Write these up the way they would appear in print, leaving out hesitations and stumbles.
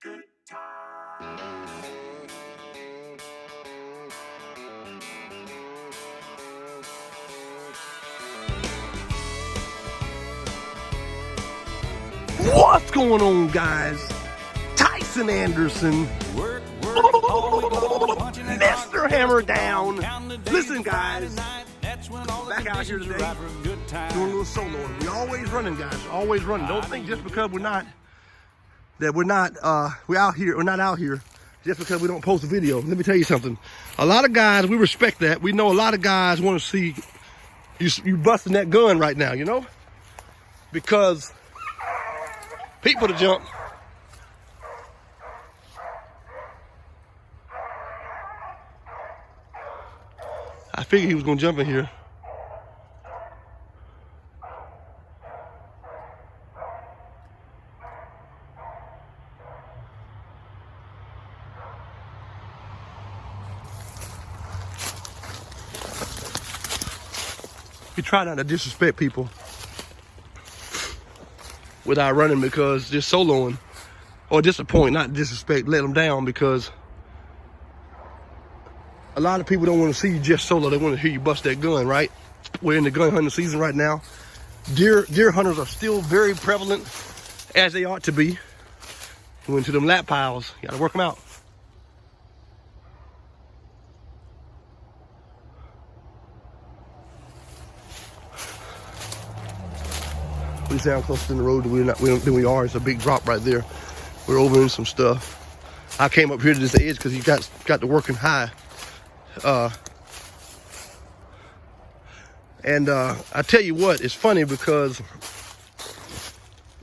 What's going on, guys? Tyson Anderson, Mr. Hammer Down. Listen, guys, back out here today, doing a little soloing. We always running, guys, always running. Don't think just because we're not out here just because we don't post a video. Let me tell you something. A lot of guys, we respect that. We know a lot of guys want to see you busting that gun right now, you know, because people to jump. I figured he was gonna jump in here. We try not to disrespect people without running, because just soloing or disappoint, not disrespect, let them down, because a lot of people don't want to see you just solo. They want to hear you bust that gun, right? We're in the gun hunting season right now. Deer hunters are still very prevalent, as they ought to be. We went to them lap piles. You gotta work them out. We sound closer to the road than we are. It's a big drop right there. We're over in some stuff. I came up here to this edge because you got to working high. I tell you what, it's funny because,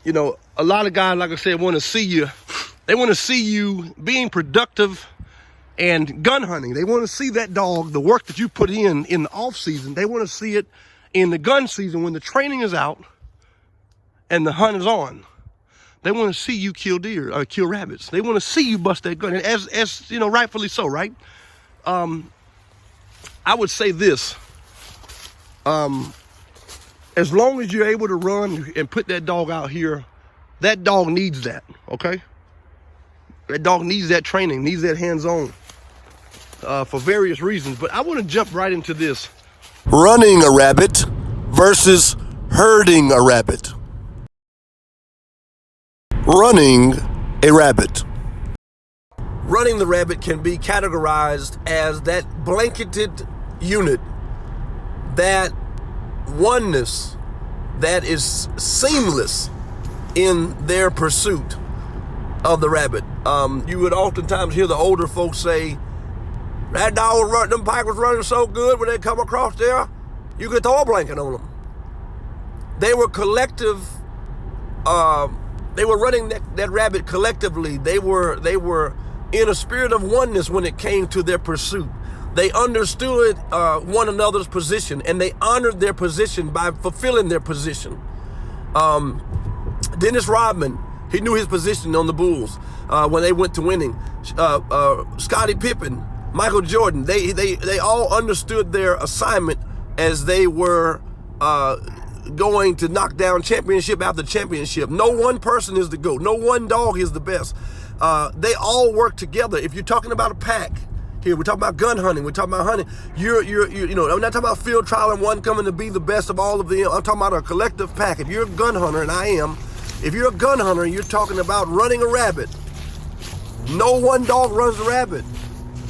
you know, a lot of guys, like I said, want to see you. They want to see you being productive and gun hunting. They want to see that dog, the work that you put in the off season. They want to see it in the gun season when the training is out and the hunt is on. They want to see you kill deer or kill rabbits. They want to see you bust that gun, and as you know, rightfully so, right? I would say this. As long as you're able to run and put that dog out here, that dog needs that, okay? That dog needs that training, needs that hands-on, for various reasons. But I want to jump right into this. Running a rabbit versus herding a rabbit. Running a rabbit. Running the rabbit can be categorized as that blanketed unit, that oneness that is seamless in their pursuit of the rabbit. You would oftentimes hear the older folks say, that dog was running, them pike was running so good when they come across there, you could throw a blanket on them. They were collective, they were running that rabbit collectively. They were in a spirit of oneness when it came to their pursuit. They understood one another's position, and they honored their position by fulfilling their position. Dennis Rodman, he knew his position on the Bulls when they went to winning. Scottie Pippen, Michael Jordan, they all understood their assignment as they were going to knock down championship after championship. No one person is the GOAT. No one dog is the best. They all work together. If you're talking about a pack, here we're talking about gun hunting. We're talking about hunting. You know, I'm not talking about field trial and one coming to be the best of all of them. I'm talking about a collective pack. If you're a gun hunter, and I am, if you're a gun hunter and you're talking about running a rabbit, no one dog runs a rabbit.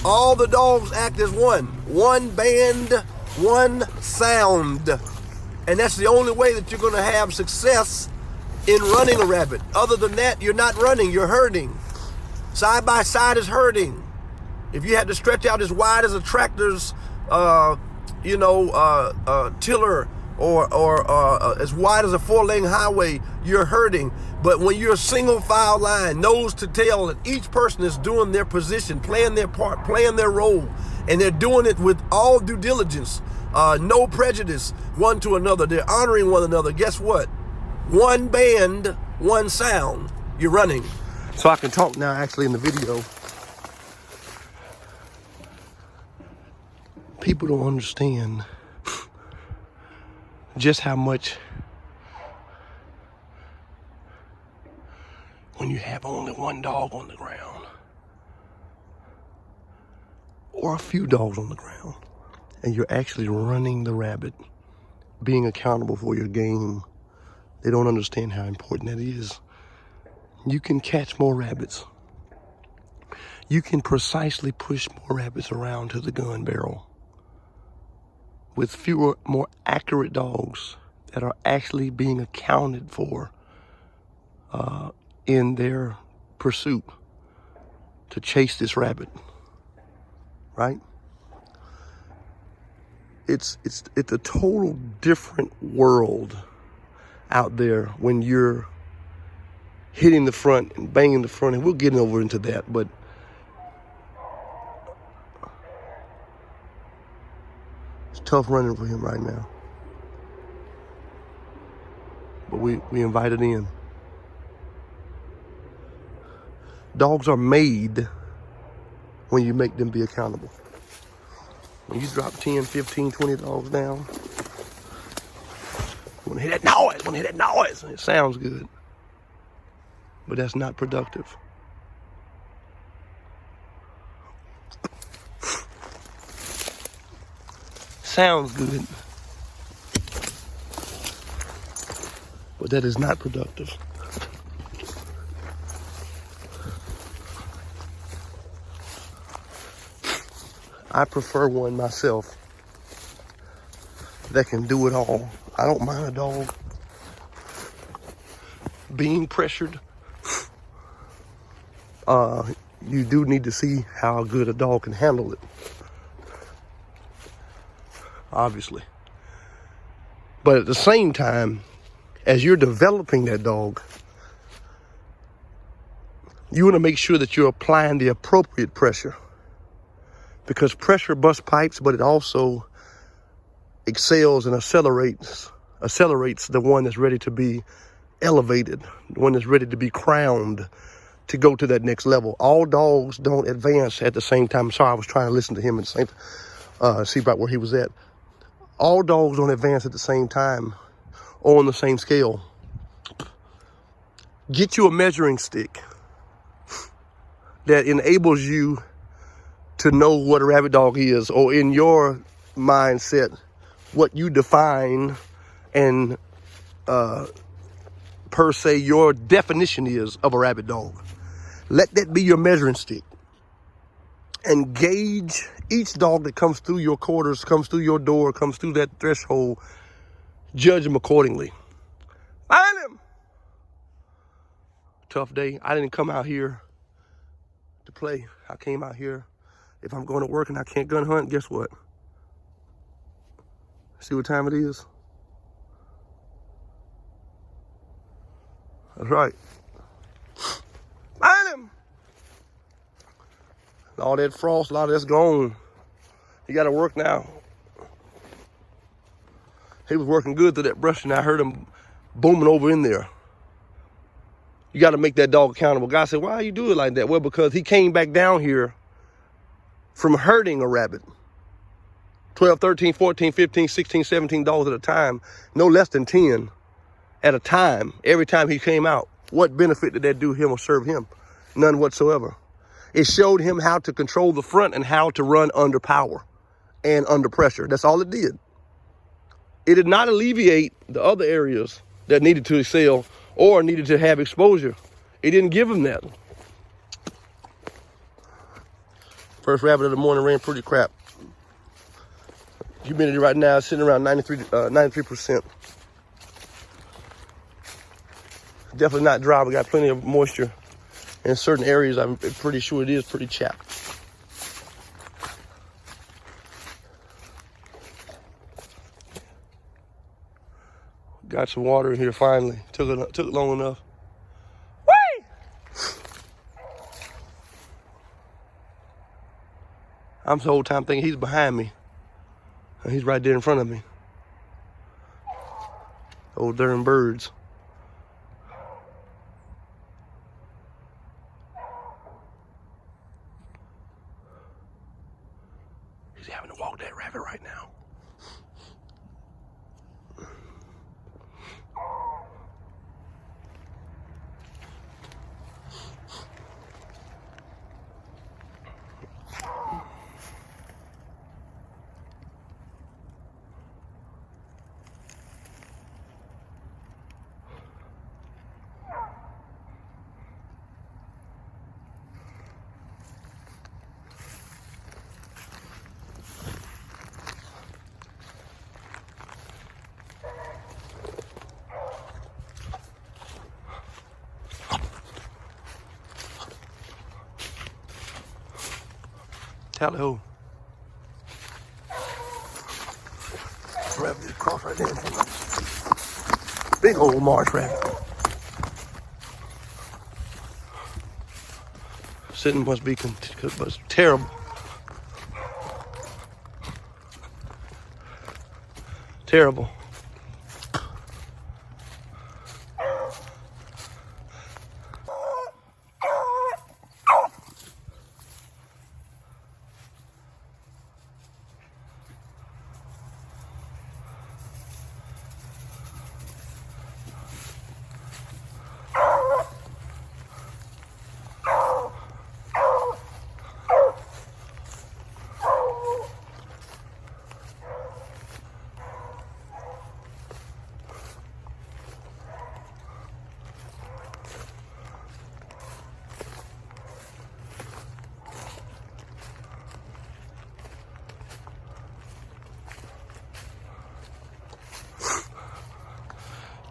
All the dogs act as one. One band, one sound. And that's the only way that you're going to have success in running a rabbit. Other than that, you're not running, you're herding. Side by side is herding. If you had to stretch out as wide as a tractor's, tiller, or as wide as a 4-lane highway, you're herding. But when you're a single file line, nose to tail, and each person is doing their position, playing their part, playing their role, and they're doing it with all due diligence, no prejudice one to another. They're honoring one another. Guess what? One band, one sound. You're running. So I can talk now, actually, in the video. People don't understand just how much, when when you have only one dog on the ground, or a few dogs on the ground, and you're actually running the rabbit, being accountable for your game. They don't understand how important that is. You can catch more rabbits. You can precisely push more rabbits around to the gun barrel with fewer, more accurate dogs that are actually being accounted for in their pursuit to chase this rabbit, right? It's a total different world out there when you're hitting the front and banging the front, and we'll get over into that, but it's tough running for him right now. But we invited in. Dogs are made when you make them be accountable. When you drop 10, 15, 20 dogs down, you want to hear that noise, want to hear that noise. It sounds good, but that's not productive. Sounds good, but that is not productive. I prefer one myself that can do it all. I don't mind a dog being pressured. You do need to see how good a dog can handle it, obviously. But at the same time, as you're developing that dog, you want to make sure that you're applying the appropriate pressure, because pressure busts pipes, but it also excels and accelerates the one that's ready to be elevated, the one that's ready to be crowned, to go to that next level. All dogs don't advance at the same time. Sorry, I was trying to listen to him at the same time, see about where he was at. All dogs don't advance at the same time or on the same scale. Get you a measuring stick that enables you to know what a rabbit dog is, or in your mindset, what you define and per se your definition is of a rabbit dog. Let that be your measuring stick, and gauge each dog that comes through your quarters, comes through your door, comes through that threshold. Judge him accordingly. Find him. Tough day. I didn't come out here to play. I came out here. If I'm going to work and I can't gun hunt, guess what? See what time it is? That's right. Find him. All that frost, a lot of that's gone. He got to work now. He was working good through that brush, and I heard him booming over in there. You got to make that dog accountable. Guy said, why you do it like that? Well, because he came back down here from herding a rabbit. 12, 13, 14, 15, 16, 17 dogs at a time. No less than 10 at a time. Every time he came out. What benefit did that do him or serve him? None whatsoever. It showed him how to control the front and how to run under power and under pressure. That's all it did. It did not alleviate the other areas that needed to excel or needed to have exposure. It didn't give him that. First rabbit of the morning ran pretty crap. Humidity right now is sitting around 93%. Definitely not dry. We got plenty of moisture. In certain areas, I'm pretty sure it is pretty chapped. Got some water in here finally. Took long enough. Whee! I'm the whole time thinking he's behind me. And he's right there in front of me. Old darn birds. He's having to walk that rabbit right now. Tally ho. Rabbit across right there in front of us. Big old marsh rabbit. Sitting must be terrible. Terrible.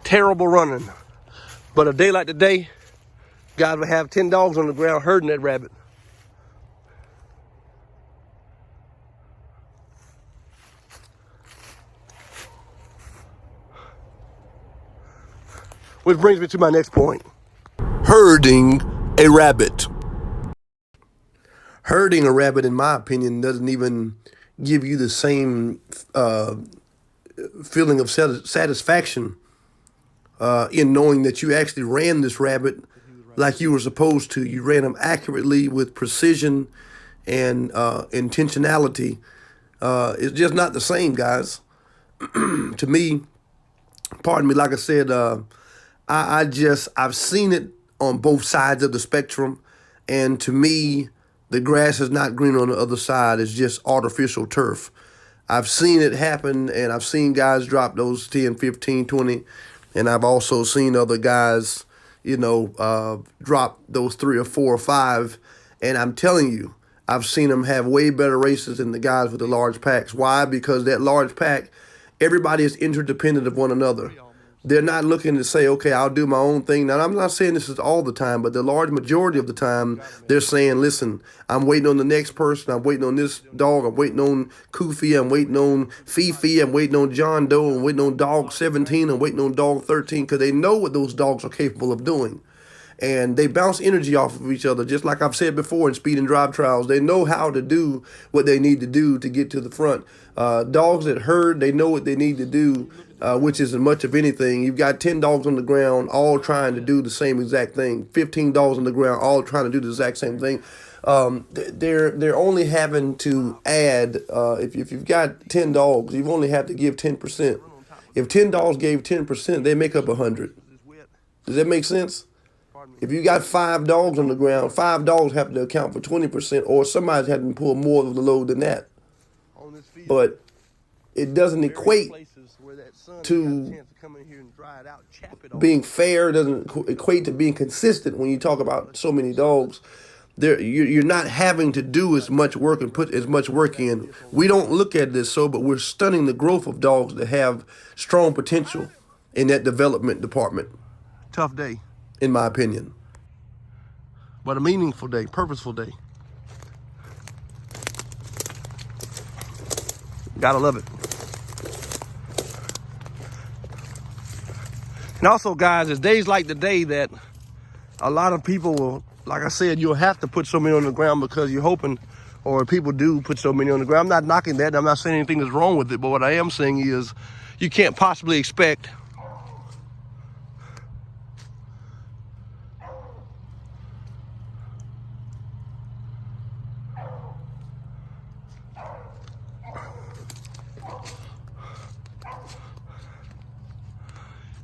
Terrible running. But a day like today, guys would have 10 dogs on the ground herding that rabbit. Which brings me to my next point. Herding a rabbit. Herding a rabbit, in my opinion, doesn't even give you the same feeling of satisfaction in knowing that you actually ran this rabbit like you were supposed to. You ran him accurately with precision and intentionality. It's just not the same, guys. To me, pardon me, like I said, I've seen it on both sides of the spectrum, and to me, the grass is not green on the other side. It's just artificial turf. I've seen it happen, and I've seen guys drop those 10, 15, 20, and I've also seen other guys, drop those 3 or 4 or 5, and I'm telling you, I've seen them have way better races than the guys with the large packs. Why? Because that large pack, everybody is interdependent of one another. They're not looking to say, okay, I'll do my own thing. Now, I'm not saying this is all the time, but the large majority of the time, they're saying, listen, I'm waiting on the next person. I'm waiting on this dog. I'm waiting on Koofy. I'm waiting on Fifi. I'm waiting on John Doe. I'm waiting on dog 17. I'm waiting on dog 13, because they know what those dogs are capable of doing. And they bounce energy off of each other, just like I've said before in speed and drive trials. They know how to do what they need to do to get to the front. Dogs that herd, they know what they need to do, which isn't much of anything. You've got 10 dogs on the ground, all trying to do the same exact thing. 15 dogs on the ground, all trying to do the exact same thing. They're only having to add, if you've got 10 dogs, you only have to give 10%. If 10 dogs gave 10%, they make up 100. Does that make sense? If you got 5 dogs on the ground, 5 dogs have to account for 20%, or somebody's having to pull more of the load than that. But it doesn't equate to being fair. It doesn't equate to being consistent when you talk about so many dogs. You're not having to do as much work and put as much work in. We don't look at this so, but we're stunning the growth of dogs that have strong potential in that development department. Tough day, in my opinion. But a meaningful day, purposeful day. Gotta love it. And also, guys, it's days like today that a lot of people will, like I said, you'll have to put so many on the ground because you're hoping, or people do put so many on the ground. I'm not knocking that. I'm not saying anything is wrong with it. But what I am saying is you can't possibly expect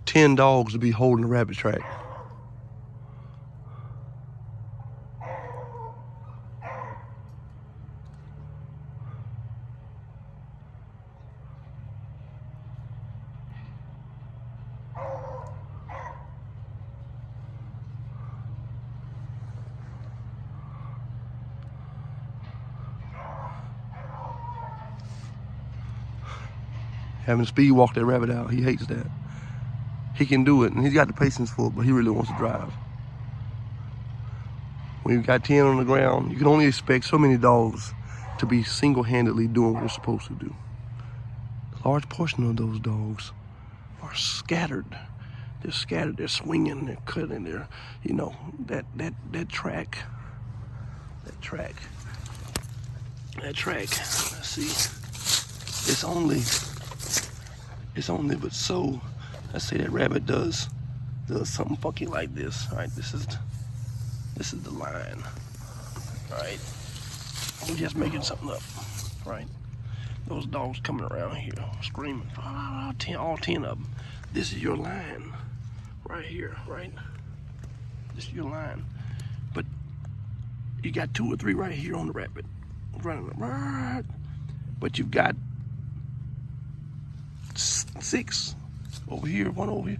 $10 to be holding a rabbit track. Having to speed walk that rabbit out, he hates that. He can do it, and he's got the patience for it, but he really wants to drive. When you've got 10 on the ground, you can only expect so many dogs to be single-handedly doing what we're supposed to do. A large portion of those dogs are scattered. They're scattered, they're swinging, they're cutting, they're, you know, that track. Let's see. It's only but so, let's say that rabbit does something funky like this. All right, this is the line. All right, we're just making something up, right? Those dogs coming around here screaming, all 10 of them. This is your line, right here, right? This is your line, but you got 2 or 3 right here on the rabbit, running, but you've got 6 over here, 1 over here.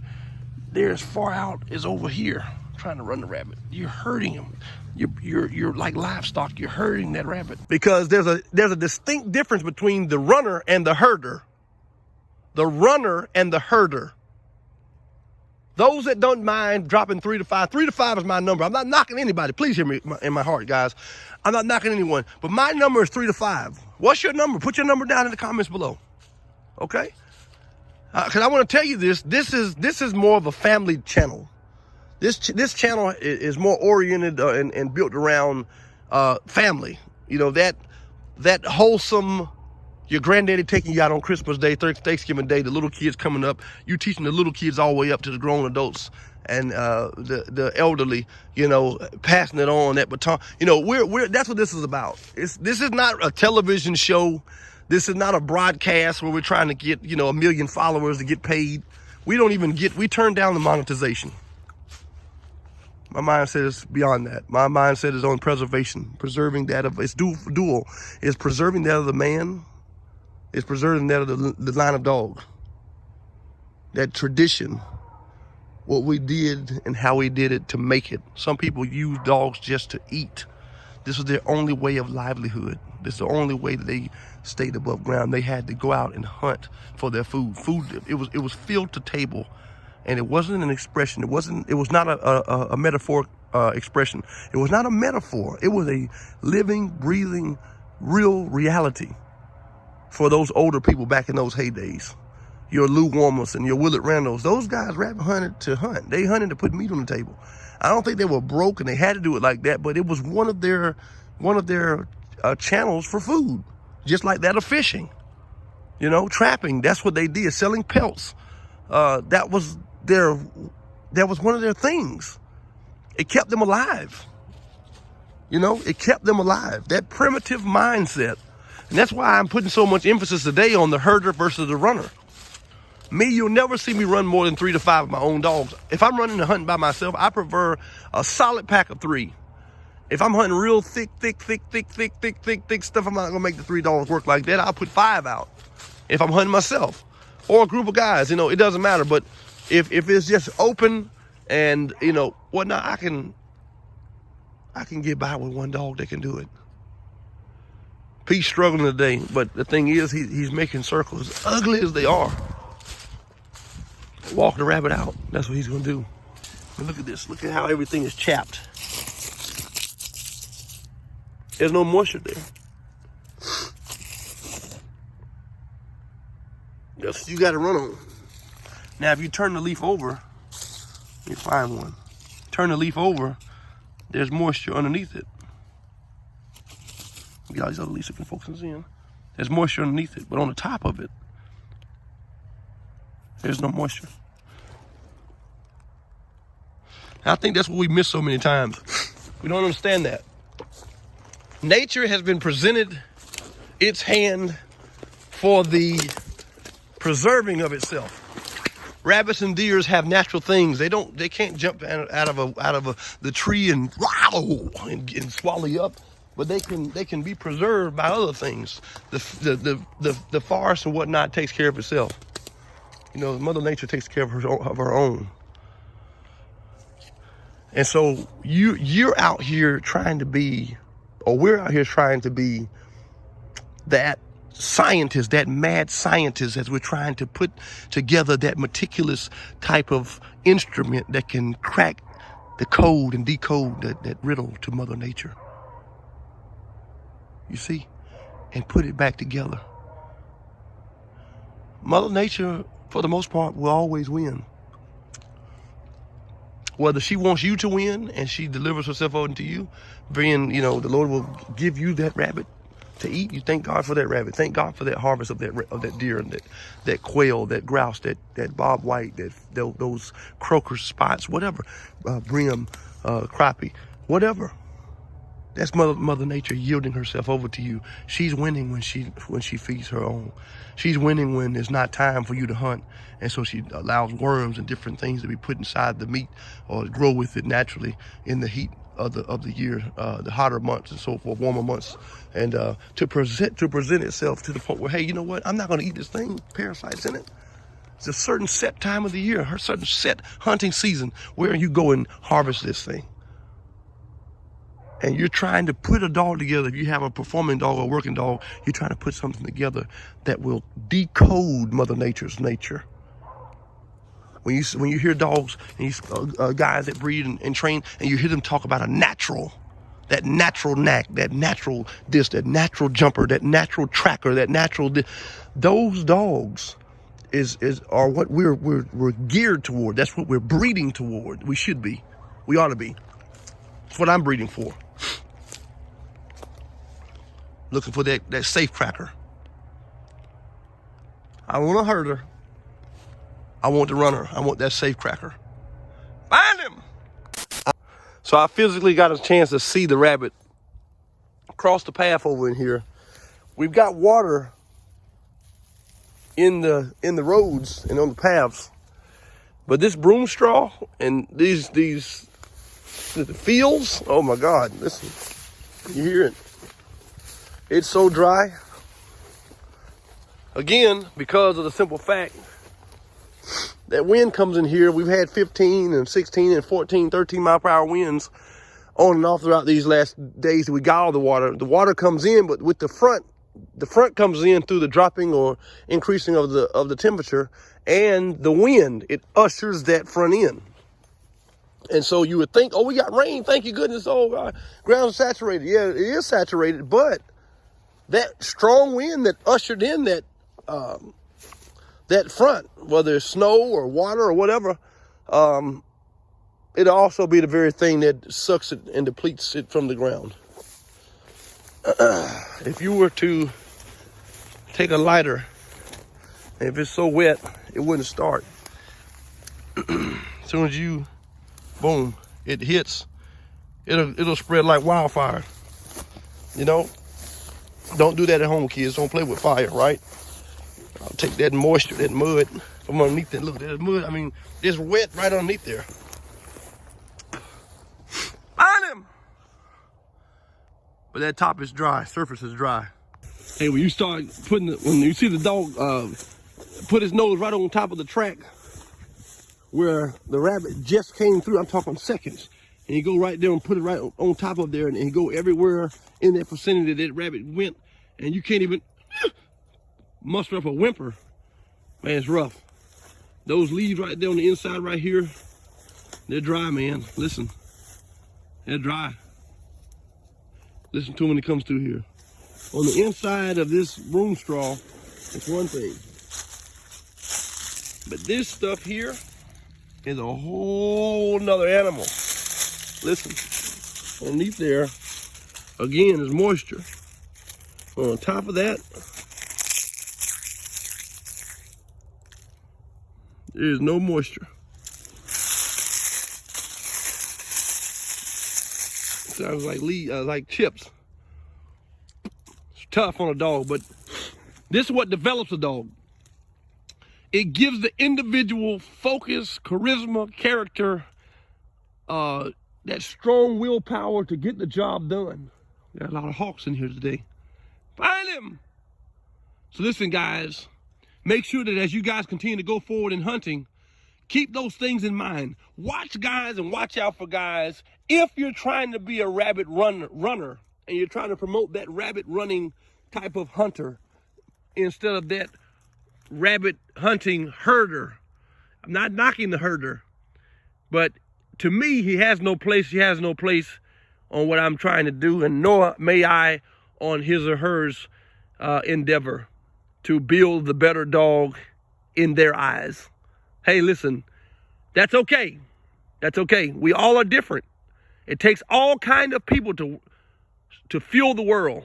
They're as far out as over here, trying to run the rabbit. You're hurting them. You're like livestock. You're hurting that rabbit, because there's a distinct difference between the runner and the herder. The runner and the herder. Those that don't mind dropping 3 to 5. 3 to 5 is my number. I'm not knocking anybody. Please hear me in my heart, guys. I'm not knocking anyone, but my number is 3 to 5. What's your number? Put your number down in the comments below. Okay? Because I want to tell you this. This is more of a family channel. This channel is more oriented and built around family. You know, that wholesome, your granddaddy taking you out on Christmas Day, Thanksgiving Day, the little kids coming up, you teaching the little kids all the way up to the grown adults and the elderly, you know, passing it on, that baton. You know, that's what this is about. This is not a television show. This is not a broadcast where we're trying to get, you know, 1 million followers to get paid. We turn down the monetization. My mindset is beyond that. My mindset is on preservation, preserving that of, it's dual. It's preserving that of the man. It's preserving that of the line of dog. That tradition, what we did and how we did it to make it. Some people use dogs just to eat. This was their only way of livelihood. This is the only way that they stayed above ground. They had to go out and hunt for their food. It was field to table, and it wasn't an expression. It was not a metaphoric expression. It was not a metaphor. It was a living, breathing, real reality for those older people back in those heydays. Your Lou Warmers and your Willard Randalls, those guys rabbit hunted to hunt. They hunted to put meat on the table. I don't think they were broke and they had to do it like that, but it was one of their channels for food, just like that of fishing. You know, trapping. That's what they did. Selling pelts. That was one of their things. It kept them alive. You know, it kept them alive. That primitive mindset. And that's why I'm putting so much emphasis today on the herder versus the runner. Me, you'll never see me run more than 3 to 5 of my own dogs. If I'm running and hunting by myself, I prefer a solid pack of 3. If I'm hunting real thick stuff, I'm not gonna make the 3 dogs work like that. I'll put 5 out if I'm hunting myself or a group of guys. You know, it doesn't matter. But if it's just open and, you know, whatnot, I can get by with 1 dog that can do it. Pete's struggling today, but the thing is, he's making circles, ugly as they are. Walk the rabbit out. That's what he's gonna do. And look at this. Look at how everything is chapped. There's no moisture there. That's what you got to run on. Now, if you turn the leaf over, let me find one. Turn the leaf over, there's moisture underneath it. Get all these other leaves so we can focus in. There's moisture underneath it, but on the top of it, there's no moisture. And I think that's what we miss so many times. We don't understand that. Nature has been presented its hand for the preserving of itself. Rabbits and deers have natural things. They can't jump out of the tree and swallow you up, but they can be preserved by other things. The forest and whatnot takes care of itself. You know, Mother Nature takes care of her own. And so you're out here trying to be, or we're out here trying to be that scientist, that mad scientist, as we're trying to put together that meticulous type of instrument that can crack the code and decode that riddle to Mother Nature. You see? and put it back together. Mother Nature, for the most part, will always win. Whether she wants you to win and she delivers herself over to you, being, the Lord will give you that rabbit to eat. You thank God for that rabbit. Thank God for that harvest of that deer and that quail, that grouse, that bob white, those croaker spots, whatever, brim, crappie, whatever. That's Mother Nature yielding herself over to you. She's winning when she feeds her own. She's winning when it's not time for you to hunt, and so she allows worms and different things to be put inside the meat or grow with it naturally in the heat of the year, the hotter months and so forth, warmer months, and to present itself to the point where, hey, you know what? I'm not going to eat this thing. Parasites in it. It's a certain set time of the year, a certain set hunting season where you go and harvest this thing. And you're trying to put a dog together. If you have a performing dog or a working dog, you're trying to put something together that will decode Mother Nature's nature. When you hear dogs and guys that breed and train, and you hear them talk about that natural knack, that natural this, that natural jumper, that natural tracker, that natural those dogs are what we're geared toward. That's what we're breeding toward. We should be. We ought to be. That's what I'm breeding for. Looking for that safe cracker. I want a herder. I want the runner. I want that safe cracker. Find him! So I physically got a chance to see the rabbit cross the path over in here. We've got water in the roads and on the paths. But this broom straw and the fields, oh my God, listen, you hear it. It's so dry. Again, because of the simple fact that wind comes in here. We've had 15 and 16 and 14, 13 mile per hour winds on and off throughout these last days that we got all the water. The water comes in, but with the front comes in through the dropping or increasing of the temperature, and the wind, it ushers that front in. And so you would think, oh, we got rain, thank you goodness, oh, ground's saturated. Yeah, it is saturated, but that strong wind that ushered in that front, whether it's snow or water or whatever, it'll also be the very thing that sucks it and depletes it from the ground. If you were to take a lighter, and if it's so wet, it wouldn't start. As soon as you, boom, it hits, it'll spread like wildfire. Don't do that at home, kids. Don't play with fire, right? I'll take that moisture, that mud from underneath that. Look, that mud, it's wet right underneath there. Find him! But that top is dry, surface is dry. Hey, when you start when you see the dog put his nose right on top of the track where the rabbit just came through, I'm talking seconds, and you go right there and put it right on top of there and go everywhere in that vicinity that rabbit went, and you can't even muster up a whimper, man, it's rough. Those leaves right there on the inside right here, they're dry, man. Listen, they're dry. Listen to them when it comes through here. On the inside of this broom straw, it's one thing. But this stuff here is a whole nother animal. Listen, underneath there, again, is moisture. On top of that, there is no moisture. Sounds like chips. It's tough on a dog, but this is what develops a dog. It gives the individual focus, charisma, character, that strong willpower to get the job done. There are a lot of hawks in here today. Find him! So listen, guys, make sure that as you guys continue to go forward in hunting, keep those things in mind. Watch guys and watch out for guys. If you're trying to be a rabbit runner and you're trying to promote that rabbit running type of hunter instead of that rabbit hunting herder, I'm not knocking the herder, but to me, he has no place. He has no place on what I'm trying to do, and nor may I on his or hers endeavor to build the better dog in their eyes. Hey, listen, that's okay. That's okay. We all are different. It takes all kind of people to fuel the world.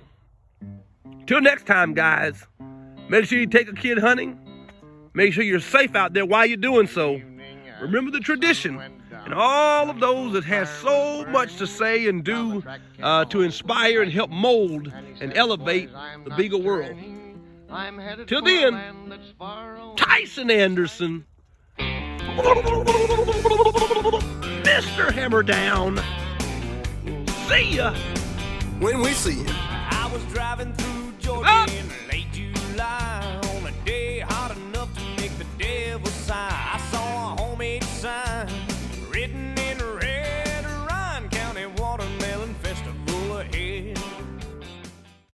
Till next time, guys, make sure you take a kid hunting. Make sure you're safe out there while you're doing so. Remember the tradition and all of those that have so much to say and do to inspire and help mold and elevate the Beagle world. Till then, Tyson Anderson, Mr. Hammer Down. See ya When we see you. I was driving through Georgia in